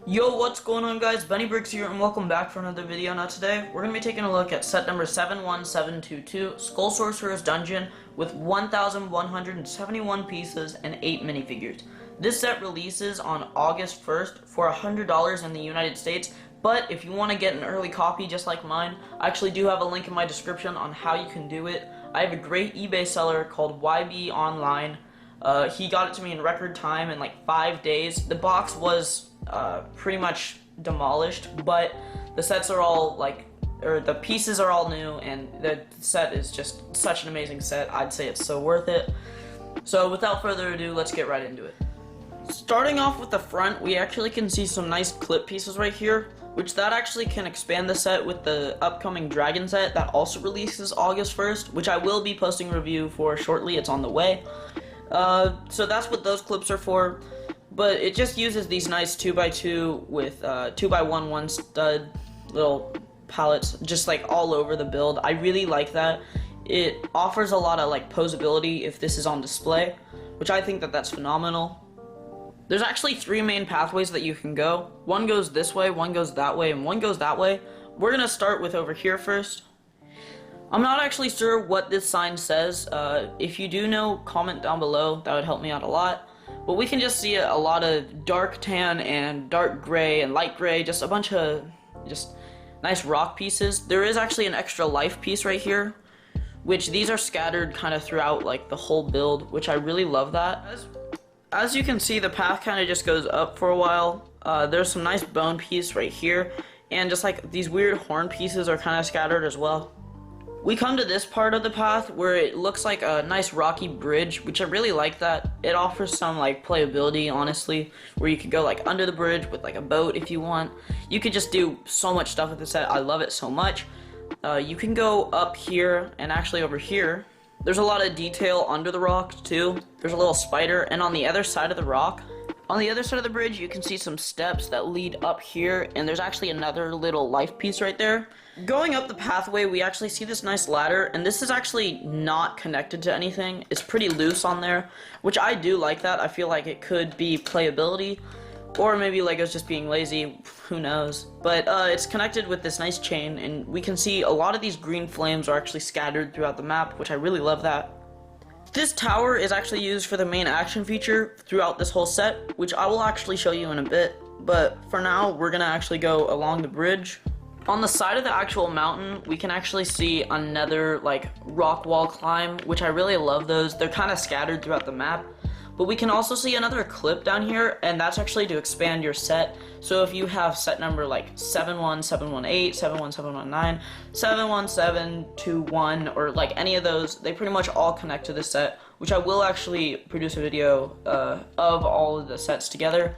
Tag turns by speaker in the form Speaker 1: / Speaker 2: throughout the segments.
Speaker 1: Yo, what's going on, guys? Benny Briggs here, and welcome back for another video. Now today, we're going to be taking a look at set number 71722, Skull Sorcerer's Dungeon, with 1,171 pieces and 8 minifigures. This set releases on August 1st for $100 in the United States, but if you want to get an early copy just like mine, I actually do have a link in my description on how you can do it. I have a great eBay seller called YB Online. He got it to me in record time in like 5 days. The box was pretty much demolished, but the sets are all the pieces are all new, and the set is just such an amazing set. I'd say it's so worth it. So without further ado, let's get right into it. Starting off with the front, we actually can see some nice clip pieces right here, which that actually can expand the set with the upcoming dragon set that also releases August 1st, which I will be posting a review for shortly. It's on the way. So that's what those clips are for, but it just uses these nice 2x2 with 2x1 stud little pallets just like all over the build. I really like that. It offers a lot of like posability if this is on display, which I think that's phenomenal. There's actually 3 main pathways that you can go. One goes this way, one goes that way, and one goes that way. We're gonna start with over here first. I'm not actually sure what this sign says. If you do know, comment down below. That would help me out a lot. But we can just see a lot of dark tan and dark gray and light gray, just a bunch of just nice rock pieces. There is actually an extra life piece right here, which these are scattered kind of throughout like the whole build, which I really love that. As you can see, the path kind of just goes up for a while. There's some nice bone piece right here, and just like these weird horn pieces are kind of scattered as well. We come to this part of the path where it looks like a nice rocky bridge, which I really like that. It offers some like playability, honestly, where you could go like under the bridge with like a boat if you want. You could just do so much stuff with the set. I love it so much. You can go up here and actually over here. There's a lot of detail under the rock too. There's a little spider, and on the other side of the rock, on the other side of the bridge, you can see some steps that lead up here, and there's actually another little life piece right there. Going up the pathway, we actually see this nice ladder, and this is actually not connected to anything. It's pretty loose on there, which I do like that. I feel like it could be playability, or maybe Lego's just being lazy, who knows. But it's connected with this nice chain, and we can see a lot of these green flames are actually scattered throughout the map, which I really love that. This tower is actually used for the main action feature throughout this whole set, which I will actually show you in a bit, but for now, we're gonna actually go along the bridge. On the side of the actual mountain, we can actually see another like rock wall climb, which I really love those. They're kind of scattered throughout the map. But we can also see another clip down here, and that's actually to expand your set. So if you have set number like 71718, 71719, 71721, or like any of those, they pretty much all connect to this set, which I will actually produce a video of all of the sets together.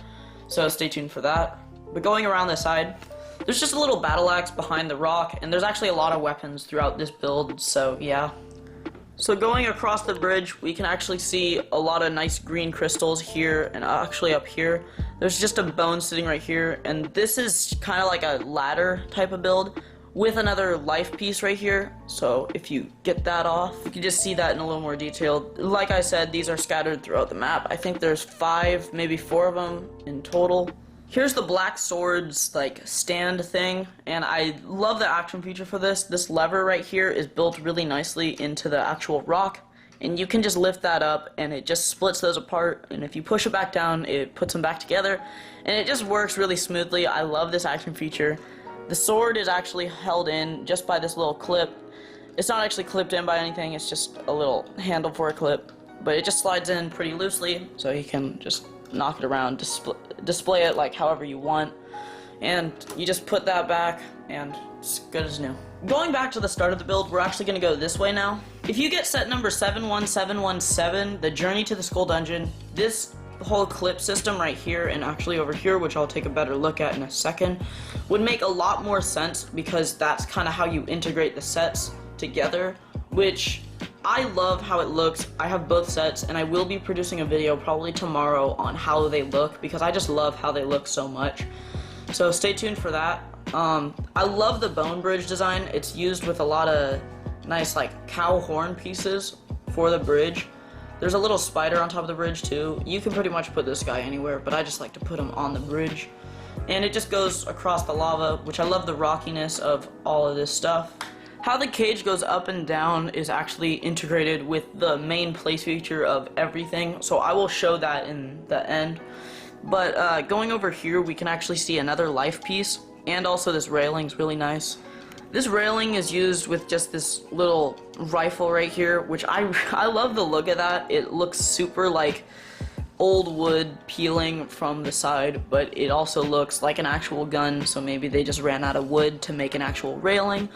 Speaker 1: So stay tuned for that. But going around the side, there's just a little battle axe behind the rock, and there's actually a lot of weapons throughout this build, so yeah. So going across the bridge, we can actually see a lot of nice green crystals here, and actually up here. There's just a bone sitting right here, and this is kind of like a ladder type of build with another life piece right here. So if you get that off, you can just see that in a little more detail. Like I said, these are scattered throughout the map. I think there's 5, maybe 4 of them in total. Here's the black swords like stand thing, and I love the action feature for this. This lever right here is built really nicely into the actual rock, and you can just lift that up and it just splits those apart, and if you push it back down, it puts them back together, and it just works really smoothly. I love this action feature. The sword is actually held in just by this little clip. It's not actually clipped in by anything, it's just a little handle for a clip, but it just slides in pretty loosely, so you can just knock it around, display it like however you want, and you just put that back and it's good as new. Going back to the start of the build, we're actually going to go this way now. If you get set number 71717, the Journey to the Skull Dungeon, this whole clip system right here and actually over here, which I'll take a better look at in a second, would make a lot more sense because that's kind of how you integrate the sets together, which I love how it looks. I have both sets, and I will be producing a video probably tomorrow on how they look because I just love how they look so much. So stay tuned for that. I love the bone bridge design. It's used with a lot of nice like cow horn pieces for the bridge. There's a little spider on top of the bridge too. You can pretty much put this guy anywhere, but I just like to put him on the bridge. and it just goes across the lava, which I love the rockiness of all of this stuff. How the cage goes up and down is actually integrated with the main place feature of everything, so I will show that in the end. But going over here, we can actually see another life piece, and also this railing's really nice. This railing is used with just this little rifle right here, which I love the look of that. It looks super like old wood peeling from the side, but it also looks like an actual gun, so maybe they just ran out of wood to make an actual railing.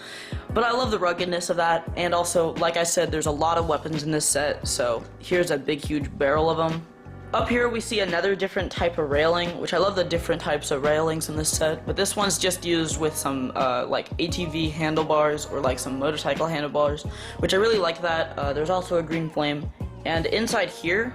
Speaker 1: But I love the ruggedness of that, and also, like I said, there's a lot of weapons in this set, so here's a big huge barrel of them. Up here we see another different type of railing, which I love the different types of railings in this set, but this one's just used with some like ATV handlebars or like some motorcycle handlebars, which I really like that. There's also a green flame, and inside here,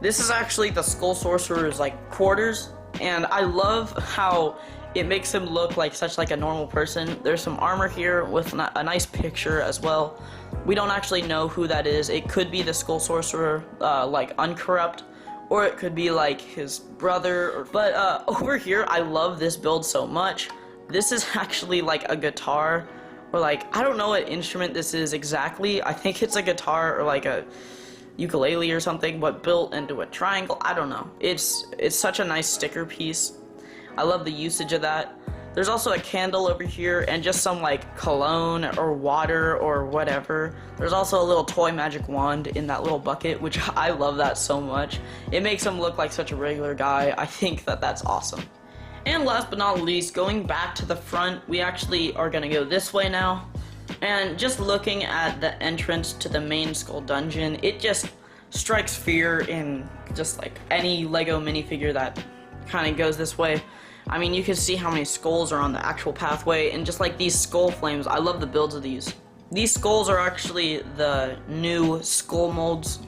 Speaker 1: this is actually the Skull Sorcerer's like quarters, and I love how it makes him look like such like a normal person. There's some armor here with a nice picture as well. We don't actually know who that is. It could be the Skull Sorcerer, like uncorrupt, or it could be like his brother. But over here, I love this build so much. This is actually like a guitar, or like, I don't know what instrument this is exactly. I think it's a guitar or like a ukulele or something, but built into a triangle. I don't know. It's such a nice sticker piece. I love the usage of that. There's also a candle over here and just some like cologne or water or whatever. There's also a little toy magic wand in that little bucket, which I love that so much. It makes him look like such a regular guy. I think that that's awesome. And last but not least, going back to the front, we actually are gonna go this way now. And just looking at the entrance to the main skull dungeon, it just strikes fear in just like any Lego minifigure that kind of goes this way. I mean, you can see how many skulls are on the actual pathway, and just like these skull flames, I love the builds of these. These skulls are actually the new skull molds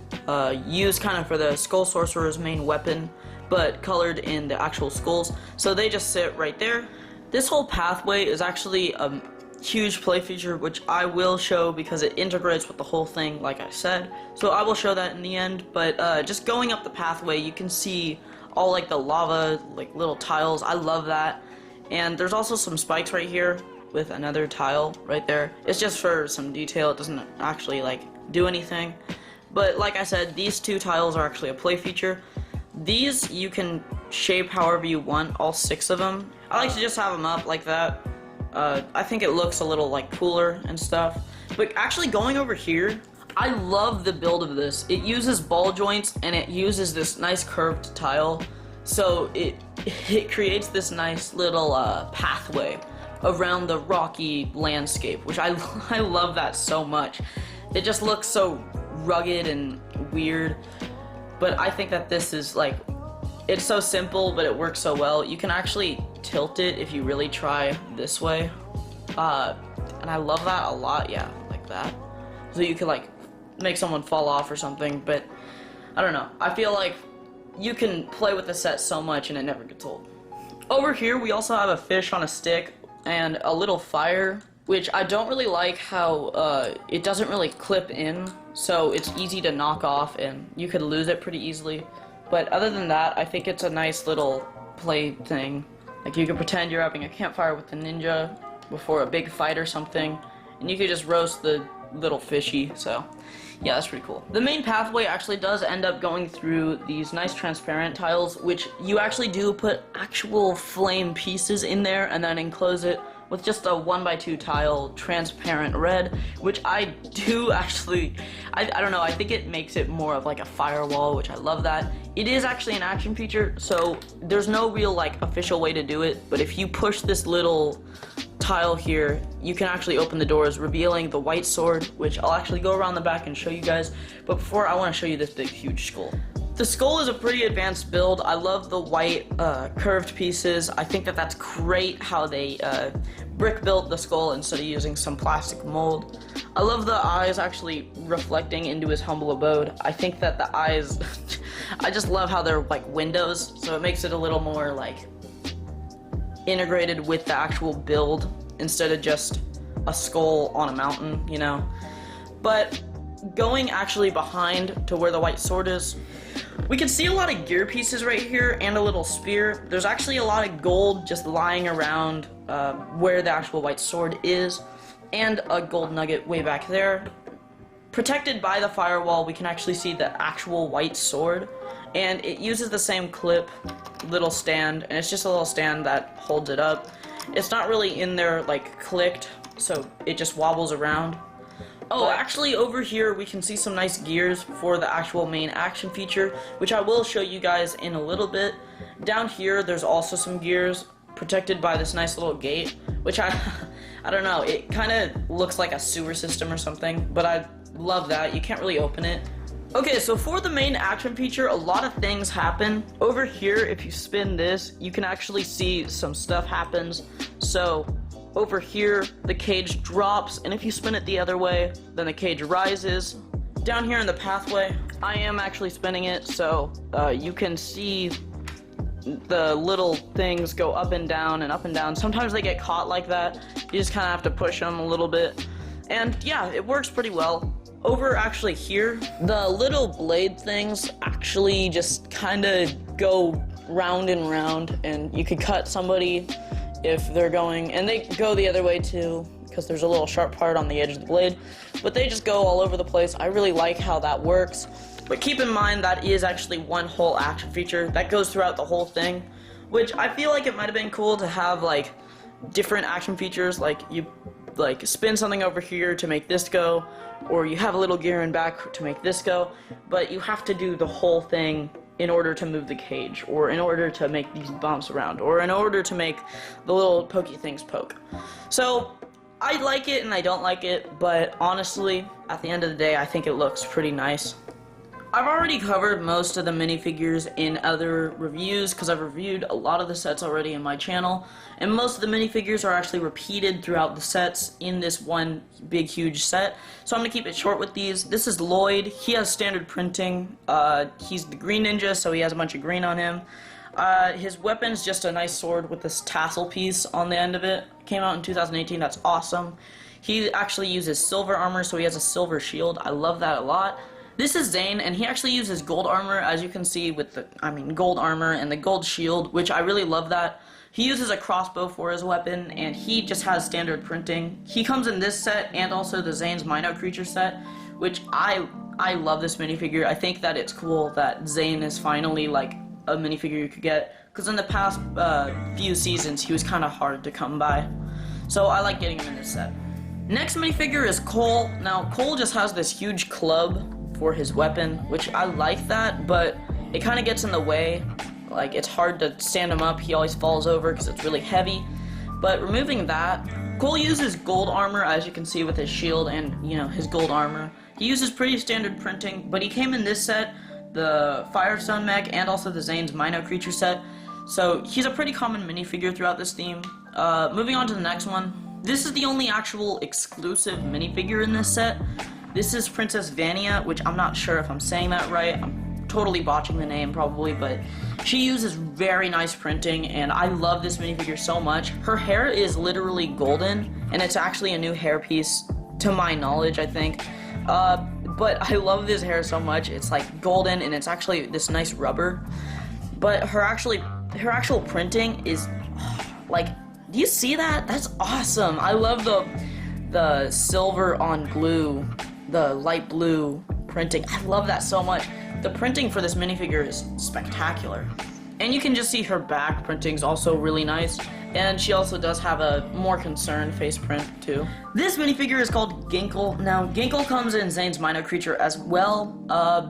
Speaker 1: used kind of for the Skull Sorcerer's main weapon, but colored in the actual skulls. So they just sit right there. This whole pathway is actually a huge play feature, which I will show because it integrates with the whole thing, like I said. So I will show that in the end, but just going up the pathway, you can see all like the lava, like little tiles. I love that. And there's also some spikes right here with another tile right there. It's just for some detail. It doesn't actually like do anything. But like I said, these two tiles are actually a play feature. These you can shape however you want, all 6 of them. I like to just have them up like that. I think it looks a little like cooler and stuff. But actually going over here, I love the build of this. It uses ball joints and it uses this nice curved tile, so it creates this nice little pathway around the rocky landscape, which I love that so much. It just looks so rugged and weird, but I think that this is like, it's so simple but it works so well. You can actually tilt it if you really try this way, and I love that a lot. Yeah, like that, so you could like make someone fall off or something. But I don't know, I feel like you can play with the set so much and it never gets old. Over here we also have a fish on a stick and a little fire, which I don't really like how it doesn't really clip in, so it's easy to knock off and you could lose it pretty easily. But other than that, I think it's a nice little play thing. Like, you can pretend you're having a campfire with the ninja before a big fight or something, and you could just roast the little fishy. So yeah, that's pretty cool. The main pathway actually does end up going through these nice transparent tiles, which you actually do put actual flame pieces in there and then enclose it with just a 1x2 tile transparent red, which I do actually, I don't know, I think it makes it more of like a firewall, which I love that. It is actually an action feature, so there's no real like official way to do it, but if you push this little tile here, you can actually open the doors, revealing the white sword, which I'll actually go around the back and show you guys. But before, I want to show you this big huge skull. The skull is a pretty advanced build. I love the white curved pieces. I think that that's great how they brick built the skull instead of using some plastic mold. I love the eyes actually reflecting into his humble abode. I think that the eyes, I just love how they're like windows, so it makes it a little more like integrated with the actual build instead of just a skull on a mountain, you know. But going actually behind to where the white sword is, We can see a lot of gear pieces right here and a little spear. There's actually a lot of gold just lying around where the actual white sword is, and a gold nugget way back there. Protected by the firewall, we can actually see the actual white sword, and it uses the same clip, little stand, and it's just a little stand that holds it up. It's not really in there like clicked, so it just wobbles around. Oh, actually over here we can see some nice gears for the actual main action feature, which I will show you guys in a little bit. Down here there's also some gears protected by this nice little gate, which I don't know, it kind of looks like a sewer system or something, but I love that. You can't really open it. Okay, so for the main action feature, a lot of things happen. Over here, if you spin this, you can actually see some stuff happens. So over here, the cage drops, and if you spin it the other way, then the cage rises. Down here in the pathway, I am actually spinning it, so you can see the little things go up and down and up and down. Sometimes they get caught like that. You just kind of have to push them a little bit. And yeah, it works pretty well. Over actually here, the little blade things actually just kind of go round and round, and you could cut somebody if they're going, and they go the other way too, because there's a little sharp part on the edge of the blade, but they just go all over the place. I really like how that works, but keep in mind that is actually one whole action feature that goes throughout the whole thing, which I feel like it might have been cool to have like different action features, like you like spin something over here to make this go, or you have a little gear in back to make this go, but you have to do the whole thing in order to move the cage, or in order to make these bumps around, or in order to make the little pokey things poke. So I like it and I don't like it, but honestly, at the end of the day, I think it looks pretty nice. I've already covered most of the minifigures in other reviews, because I've reviewed a lot of the sets already in my channel, and most of the minifigures are actually repeated throughout the sets in this one big huge set, so I'm going to keep it short with these. This is Lloyd. He has standard printing. He's the green ninja, so he has a bunch of green on him. His weapon's just a nice sword with this tassel piece on the end of it. Came out in 2018, that's awesome. He actually uses silver armor, so he has a silver shield. I love that a lot. This is Zane, and he actually uses gold armor, as you can see with the, gold armor and the gold shield, which I really love that. He uses a crossbow for his weapon, and he just has standard printing. He comes in this set, and also the Zane's Minot Creature set, which I love this minifigure. I think that it's cool that Zane is finally, like, a minifigure you could get, because in the past few seasons, he was kind of hard to come by. So I like getting him in this set. Next minifigure is Cole. Now, Cole just has this huge club for his weapon, which I like that, but it kind of gets in the way. Like, it's hard to stand him up. He always falls over because it's really heavy. But removing that, Cole uses gold armor, as you can see with his shield and, you know, his gold armor. He uses pretty standard printing, but he came in this set, the Firestone mech, and also the Zane's Minot Creature set. So he's a pretty common minifigure throughout this theme. Moving on to the next one. This is the only actual exclusive minifigure in this set. This is Princess Vania, which I'm not sure if I'm saying that right. I'm totally botching the name probably, but she uses very nice printing, and I love this minifigure so much. Her hair is literally golden, and it's actually a new hairpiece to my knowledge, I think. But I love this hair so much. It's like golden, and it's actually this nice rubber. But her actual printing is like, do you see that? That's awesome. I love the silver on blue, the light blue printing. I love that so much. The printing for this minifigure is spectacular. And you can just see her back printing is also really nice. And she also does have a more concerned face print too. This minifigure is called Ginkle. Now, Ginkle comes in Zane's Minot Creature as well,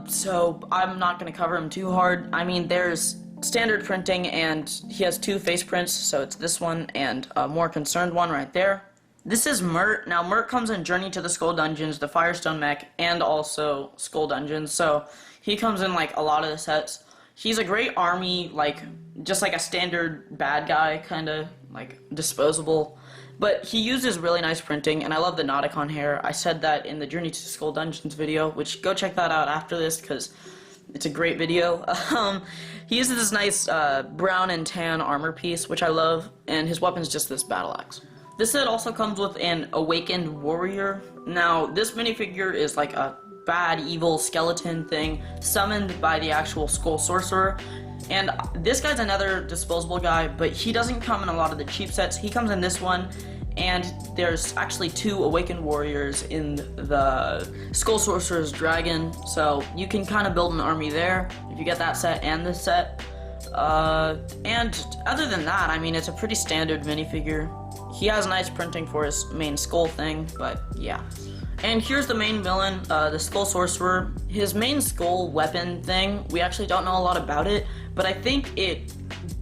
Speaker 1: so I'm not going to cover him too hard. I mean, there's standard printing, and he has two face prints, so it's this one and a more concerned one right there. This is Mert. Now, Mert comes in Journey to the Skull Dungeons, the Firestone mech, and also Skull Dungeons, so he comes in like a lot of the sets. He's a great army, like, just like a standard bad guy, kind of, like, disposable. But he uses really nice printing, and I love the Nauticon hair. I said that in the Journey to Skull Dungeons video, which, go check that out after this, because it's a great video. He uses this nice brown and tan armor piece, which I love, and his weapon's just this battle axe. This set also comes with an Awakened Warrior. Now, this minifigure is like a bad, evil skeleton thing summoned by the actual Skull Sorcerer. And this guy's another disposable guy, but he doesn't come in a lot of the cheap sets. He comes in this one, and there's actually 2 Awakened Warriors in the Skull Sorcerer's Dragon, so you can kind of build an army there if you get that set and this set. And other than that, I mean, it's a pretty standard minifigure. He has nice printing for his main skull thing, but yeah. And here's the main villain, the Skull Sorcerer. His main skull weapon thing, we actually don't know a lot about it, but I think it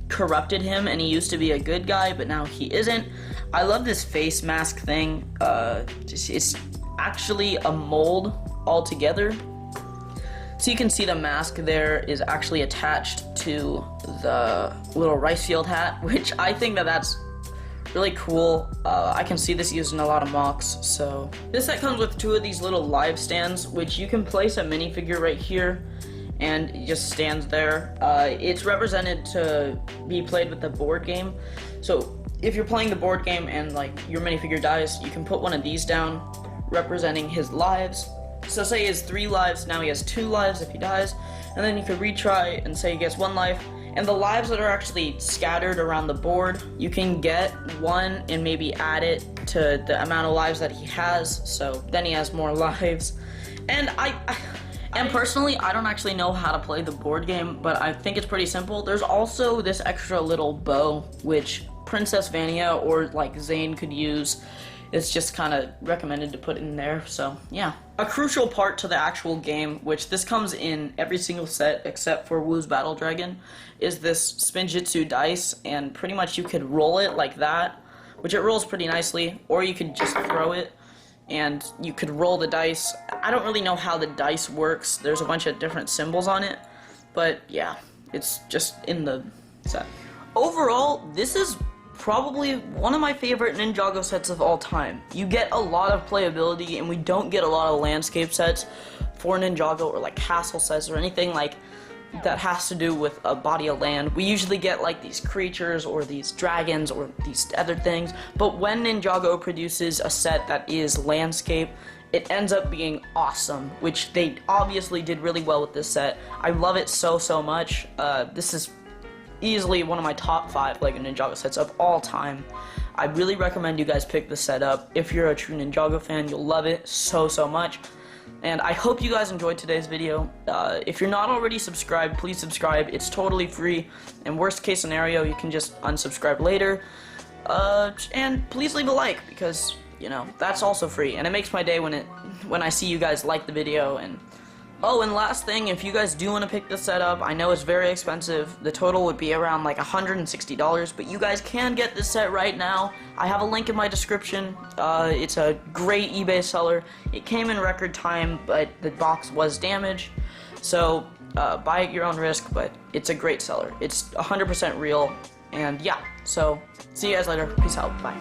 Speaker 1: corrupted him and he used to be a good guy, but now he isn't. I love this face mask thing. It's actually a mold altogether. So you can see the mask there is actually attached to the little rice field hat, which I think that's really cool. I can see this used in a lot of mocks. So this set comes with 2 of these little live stands, which you can place a minifigure right here, and it just stands there. It's represented to be played with the board game. So if you're playing the board game and like your minifigure dies, you can put one of these down representing his lives. So say he has 3 lives, now he has 2 lives if he dies, and then you could retry and say he gets 1 life. And the lives that are actually scattered around the board, you can get 1 and maybe add it to the amount of lives that he has, so then he has more lives. And personally, I don't actually know how to play the board game, but I think it's pretty simple. There's also this extra little bow, which Princess Vania or like Zane could use. It's just kind of recommended to put in there, so yeah. A crucial part to the actual game, which this comes in every single set except for Wu's Battle Dragon, is this Spinjitzu dice, and pretty much you could roll it like that, which it rolls pretty nicely, or you could just throw it, and you could roll the dice. I don't really know how the dice works. There's a bunch of different symbols on it, but yeah, it's just in the set. Overall, this is probably one of my favorite Ninjago sets of all time. You get a lot of playability, and we don't get a lot of landscape sets for Ninjago, or like castle sets or anything like that has to do with a body of land. We usually get like these creatures or these dragons or these other things, but when Ninjago produces a set that is landscape, it ends up being awesome, which they obviously did really well with this set. I love it so much. This is easily one of my top 5 LEGO Ninjago sets of all time. I really recommend you guys pick this set up. If you're a true Ninjago fan, you'll love it so much. And I hope you guys enjoyed today's video. If you're not already subscribed, please subscribe. It's totally free. And worst case scenario, you can just unsubscribe later. And please leave a like, because, you know, that's also free. And it makes my day when I see you guys like the video. And oh, and last thing, if you guys do want to pick this set up, I know it's very expensive. The total would be around like $160, but you guys can get this set right now. I have a link in my description. It's a great eBay seller. It came in record time, but the box was damaged. So buy at your own risk, but it's a great seller. It's 100% real, and yeah. So see you guys later. Peace out. Bye.